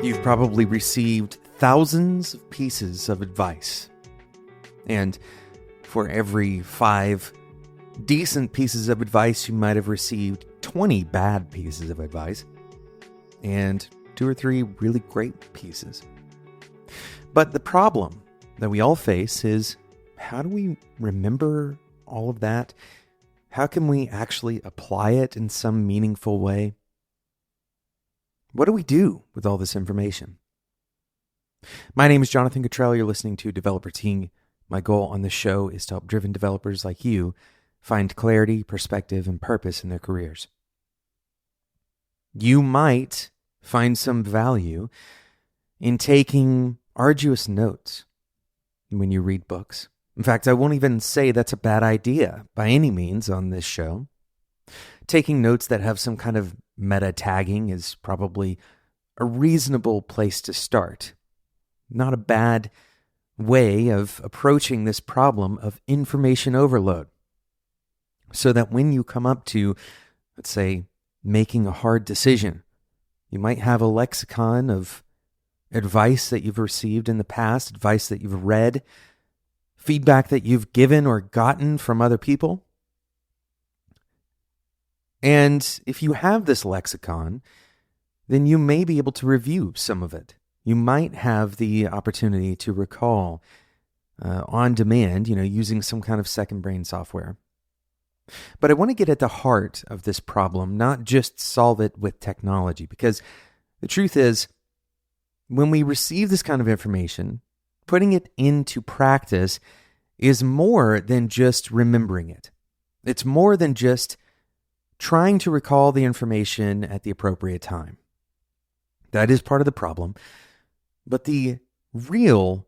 You've probably received thousands of pieces of advice. And for every 5 decent pieces of advice, you might have received 20 bad pieces of advice. And 2 or 3 really great pieces. But the problem that we all face is, how do we remember all of that? How can we actually apply it in some meaningful way? What do we do with all this information? My name is Jonathan Cottrell. You're listening to Developer Team. My goal on this show is to help driven developers like you find clarity, perspective, and purpose in their careers. You might find some value in taking arduous notes when you read books. In fact, I won't even say that's a bad idea by any means on this show. Taking notes that have some kind of meta tagging is probably a reasonable place to start. Not a bad way of approaching this problem of information overload. So that when you come up to, let's say, making a hard decision, you might have a lexicon of advice that you've received in the past, advice that you've read, feedback that you've given or gotten from other people. And if you have this lexicon, then you may be able to review some of it. You might have the opportunity to recall on demand, using some kind of second brain software. But I want to get at the heart of this problem, not just solve it with technology, because the truth is, when we receive this kind of information, putting it into practice is more than just remembering it. It's more than just trying to recall the information at the appropriate time. That is part of the problem. But the real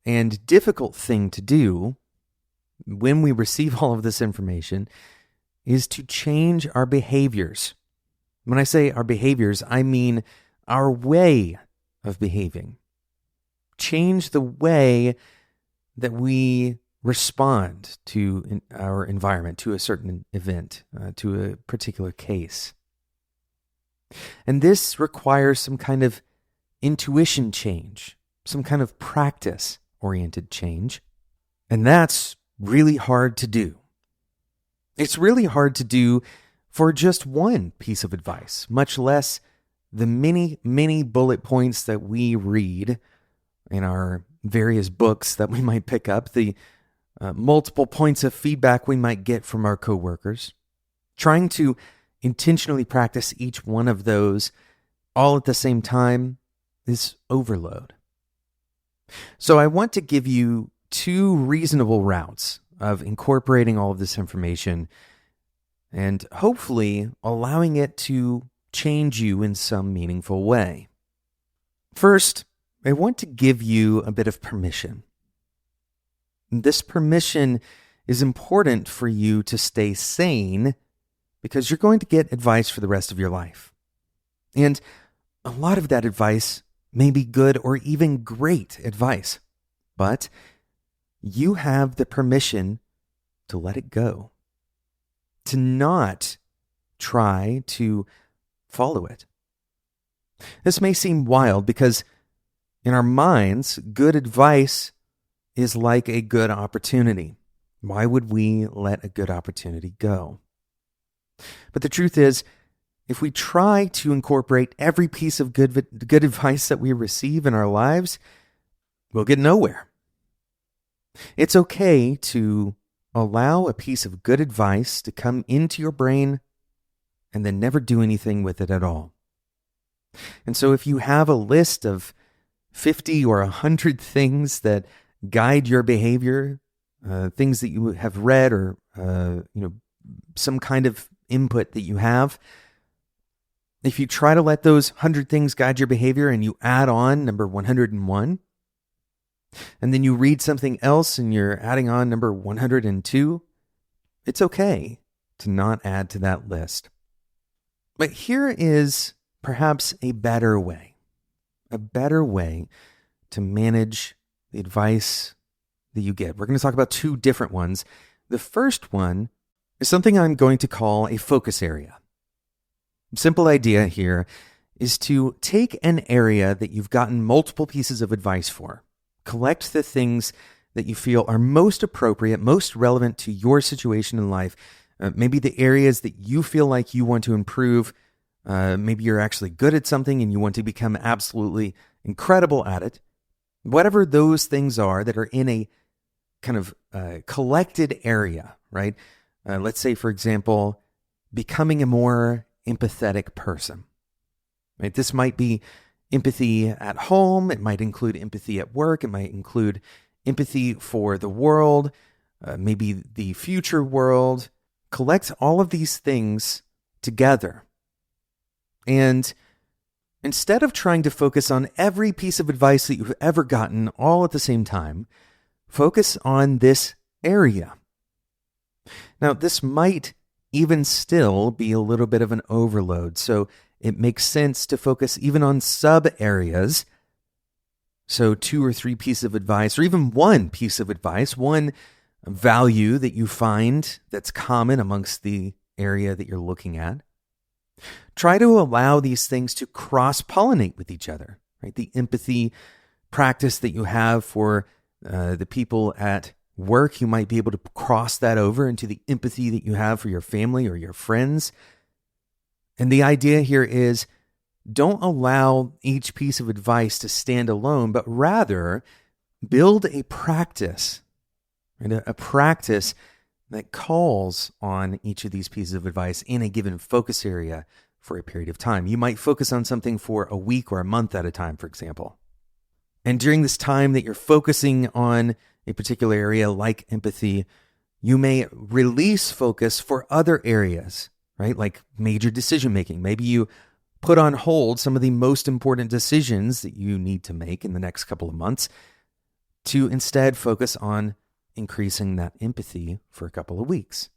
and difficult thing to do when we receive all of this information is to change our behaviors. When I say our behaviors, I mean our way of behaving. Change the way that we respond to our environment, to a certain event, to a particular case. And this requires some kind of intuition change, some kind of practice-oriented change. And that's really hard to do. It's really hard to do for just one piece of advice, much less the many, many bullet points that we read in our various books that we might pick up, the multiple points of feedback we might get from our coworkers. Trying to intentionally practice each one of those all at the same time is overload. So I want to give you 2 reasonable routes of incorporating all of this information and hopefully allowing it to change you in some meaningful way. First, I want to give you a bit of permission. This permission is important for you to stay sane because you're going to get advice for the rest of your life. And a lot of that advice may be good or even great advice, but you have the permission to let it go, to not try to follow it. This may seem wild because in our minds, good advice is like a good opportunity. Why would we let a good opportunity go? But the truth is, if we try to incorporate every piece of good advice that we receive in our lives, we'll get nowhere. It's okay to allow a piece of good advice to come into your brain and then never do anything with it at all. And so if you have a list of 50 or 100 things that guide your behavior, things that you have read or some kind of input that you have, if you try to let those 100 things guide your behavior and you add on number 101, and then you read something else and you're adding on number 102, it's okay to not add to that list. But here is perhaps a better way to manage the advice that you get. We're going to talk about 2 different ones. The first one is something I'm going to call a focus area. Simple idea here is to take an area that you've gotten multiple pieces of advice for, collect the things that you feel are most appropriate, most relevant to your situation in life, maybe the areas that you feel like you want to improve. Maybe you're actually good at something and you want to become absolutely incredible at it. Whatever those things are that are in a kind of collected area, right? Let's say, for example, becoming a more empathetic person. Right? This might be empathy at home. It might include empathy at work. It might include empathy for the world, maybe the future world. Collect all of these things together. And instead of trying to focus on every piece of advice that you've ever gotten all at the same time, focus on this area. Now, this might even still be a little bit of an overload, so it makes sense to focus even on sub-areas. So 2 or 3 pieces of advice, or even one piece of advice, one value that you find that's common amongst the area that you're looking at. Try to allow these things to cross-pollinate with each other, right? The empathy practice that you have for the people at work, you might be able to cross that over into the empathy that you have for your family or your friends. And the idea here is don't allow each piece of advice to stand alone, but rather build a practice, right? A practice that calls on each of these pieces of advice in a given focus area for a period of time. You might focus on something for a week or a month at a time, for example. And during this time that you're focusing on a particular area like empathy, you may release focus for other areas, right? Like major decision making. Maybe you put on hold some of the most important decisions that you need to make in the next couple of months to instead focus on increasing that empathy for a couple of weeks.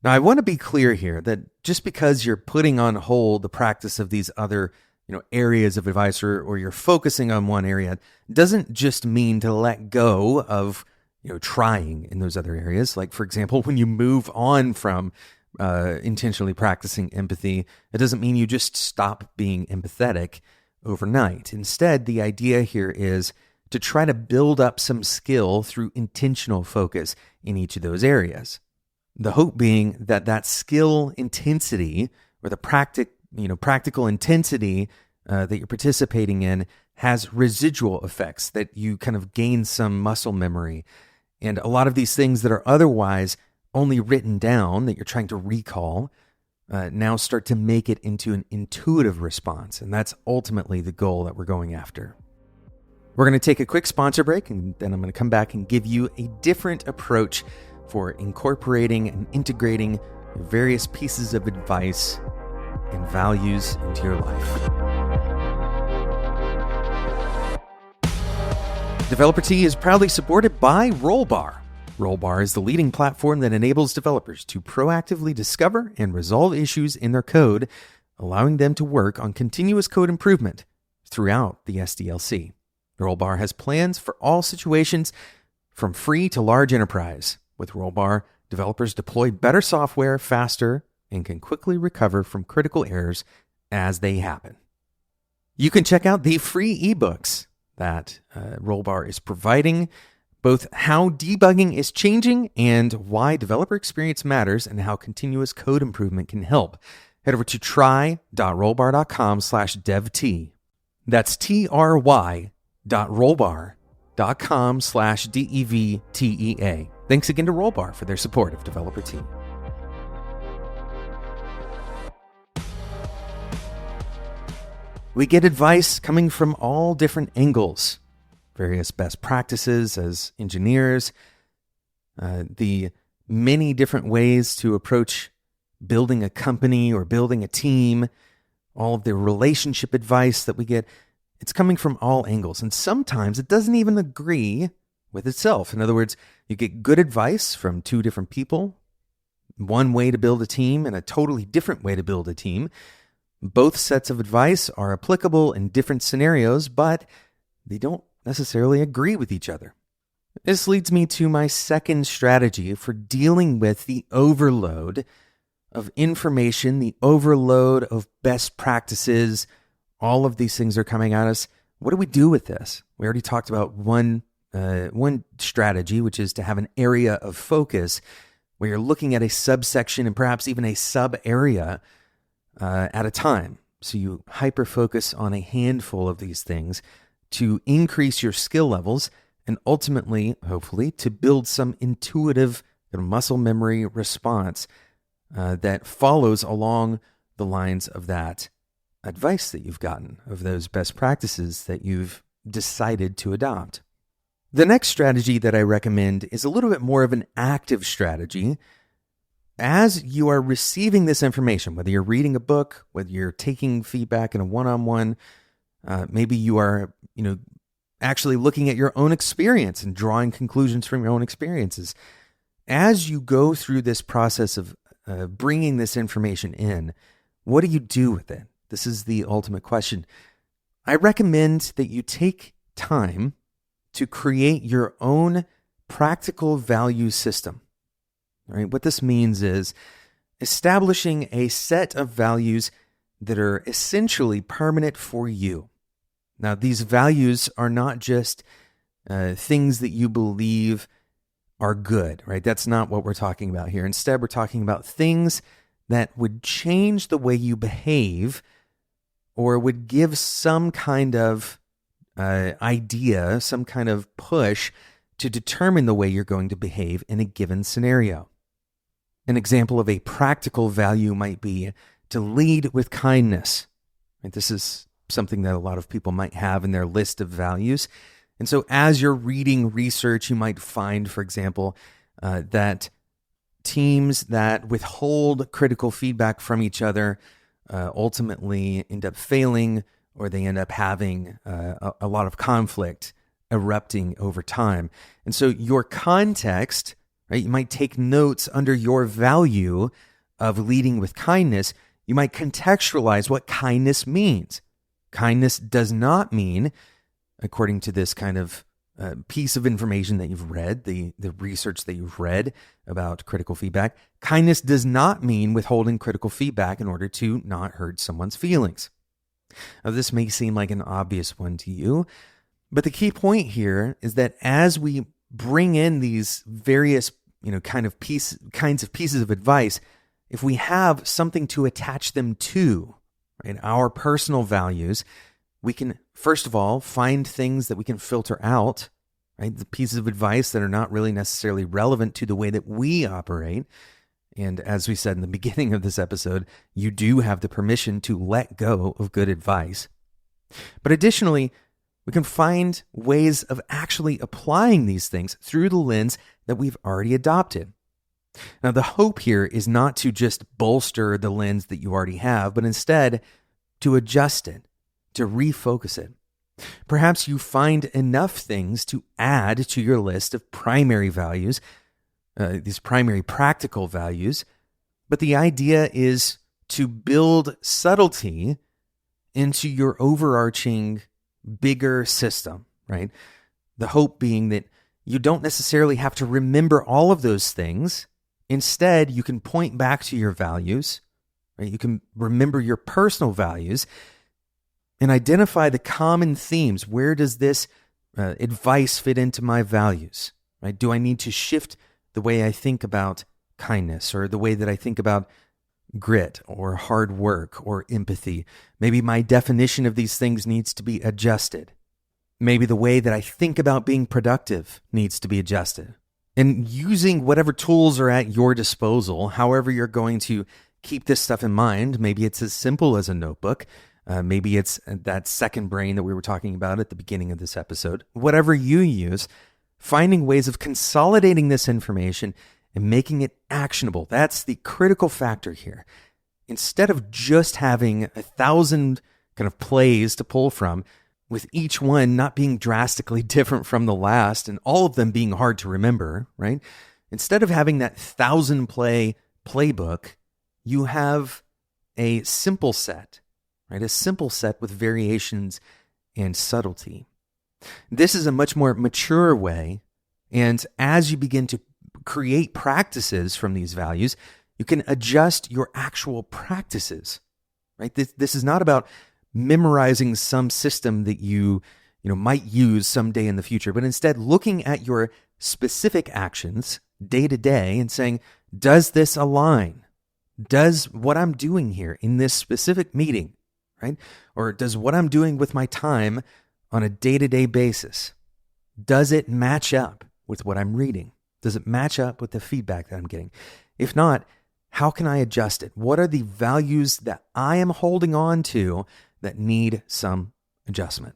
Now, I want to be clear here that just because you're putting on hold the practice of these other areas of advice or you're focusing on one area doesn't just mean to let go of trying in those other areas. Like, for example, when you move on from intentionally practicing empathy, it doesn't mean you just stop being empathetic overnight. Instead, the idea here is to try to build up some skill through intentional focus in each of those areas. The hope being that that skill intensity or the practical intensity that you're participating in has residual effects, that you kind of gain some muscle memory. And a lot of these things that are otherwise only written down that you're trying to recall now start to make it into an intuitive response. And that's ultimately the goal that we're going after. We're going to take a quick sponsor break, and then I'm going to come back and give you a different approach for incorporating and integrating various pieces of advice and values into your life. Developer Tea is proudly supported by Rollbar. Rollbar is the leading platform that enables developers to proactively discover and resolve issues in their code, allowing them to work on continuous code improvement throughout the SDLC. Rollbar has plans for all situations, from free to large enterprise. With Rollbar, developers deploy better software faster and can quickly recover from critical errors as they happen. You can check out the free ebooks that Rollbar is providing, both how debugging is changing and why developer experience matters and how continuous code improvement can help. Head over to try.rollbar.com/devt. That's try.rollbar.com/DEVTEA. Thanks again to Rollbar for their support of Developer Tea. We get advice coming from all different angles, various best practices as engineers, the many different ways to approach building a company or building a team, all of the relationship advice that we get. It's coming from all angles, and sometimes it doesn't even agree with itself. In other words, you get good advice from 2 different people, one way to build a team and a totally different way to build a team. Both sets of advice are applicable in different scenarios, but they don't necessarily agree with each other. This leads me to my second strategy for dealing with the overload of information, the overload of best practices, All of these things are coming at us. What do we do with this? We already talked about one strategy, which is to have an area of focus where you're looking at a subsection and perhaps even a sub area at a time. So you hyper-focus on a handful of these things to increase your skill levels and ultimately, hopefully, to build some intuitive muscle memory response that follows along the lines of that advice that you've gotten, of those best practices that you've decided to adopt. The next strategy that I recommend is a little bit more of an active strategy. As you are receiving this information, whether you're reading a book, whether you're taking feedback in a one-on-one, maybe you are, actually looking at your own experience and drawing conclusions from your own experiences. As you go through this process of bringing this information in, what do you do with it? This is the ultimate question. I recommend that you take time to create your own practical value system. All right? What this means is establishing a set of values that are essentially permanent for you. Now, these values are not just things that you believe are good, right? That's not what we're talking about here. Instead, we're talking about things that would change the way you behave or would give some kind of idea, some kind of push to determine the way you're going to behave in a given scenario. An example of a practical value might be to lead with kindness. Right? This is something that a lot of people might have in their list of values. And so as you're reading research, you might find, for example, that teams that withhold critical feedback from each other ultimately end up failing, or they end up having a lot of conflict erupting over time. And so your context, right? You might take notes under your value of leading with kindness. You might contextualize what kindness means. Kindness does not mean, according to this kind of piece of information that you've read, the research that you've read about critical feedback, kindness does not mean withholding critical feedback in order to not hurt someone's feelings. Now, this may seem like an obvious one to you, but the key point here is that as we bring in these various, kinds of pieces of advice, if we have something to attach them to, right, our personal values, we can, first of all, find things that we can filter out, right? The pieces of advice that are not really necessarily relevant to the way that we operate. And as we said in the beginning of this episode, you do have the permission to let go of good advice. But additionally, we can find ways of actually applying these things through the lens that we've already adopted. Now, the hope here is not to just bolster the lens that you already have, but instead to adjust it, to refocus it. Perhaps you find enough things to add to your list of primary values, these primary practical values, but the idea is to build subtlety into your overarching bigger system, right? The hope being that you don't necessarily have to remember all of those things. Instead, you can point back to your values, right? You can remember your personal values and identify the common themes. Where does this advice fit into my values, right? Do I need to shift the way I think about kindness, or the way that I think about grit or hard work or empathy? Maybe my definition of these things needs to be adjusted. Maybe the way that I think about being productive needs to be adjusted. And using whatever tools are at your disposal, however you're going to keep this stuff in mind, maybe it's as simple as a notebook. Maybe it's that second brain that we were talking about at the beginning of this episode. Whatever you use, finding ways of consolidating this information and making it actionable. That's the critical factor here. Instead of just having 1,000 kind of plays to pull from, with each one not being drastically different from the last and all of them being hard to remember, right? Instead of having that 1,000 play playbook, you have a simple set, right? A simple set with variations and subtlety. This is a much more mature way. And as you begin to create practices from these values, you can adjust your actual practices, right? This is not about memorizing some system that you might use someday in the future, but instead looking at your specific actions day to day and saying, does this align? Does what I'm doing here in this specific meeting, right? Or does what I'm doing with my time on a day-to-day basis, does it match up with what I'm reading? Does it match up with the feedback that I'm getting? If not, how can I adjust it? What are the values that I am holding on to that need some adjustment?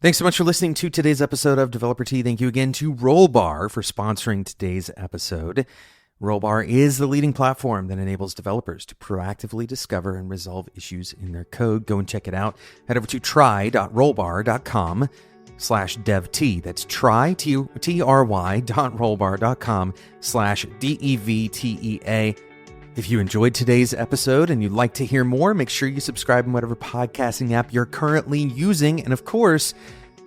Thanks so much for listening to today's episode of Developer Tea. Thank you again to Rollbar for sponsoring today's episode. Rollbar is the leading platform that enables developers to proactively discover and resolve issues in their code. Go and check it out. Head over to try.rollbar.com/devt. That's try.rollbar.com/DEVTEA. If you enjoyed today's episode and you'd like to hear more, make sure you subscribe in whatever podcasting app you're currently using. And of course,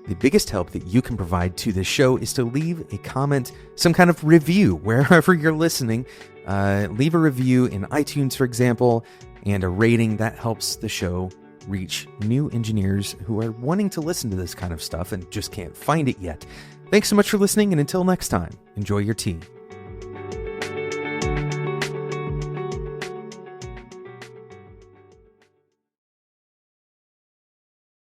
the biggest help that you can provide to this show is to leave a comment, some kind of review, wherever you're listening. Leave a review in iTunes, for example, and a rating. That helps the show reach new engineers who are wanting to listen to this kind of stuff and just can't find it yet. Thanks so much for listening, and until next time, enjoy your tea.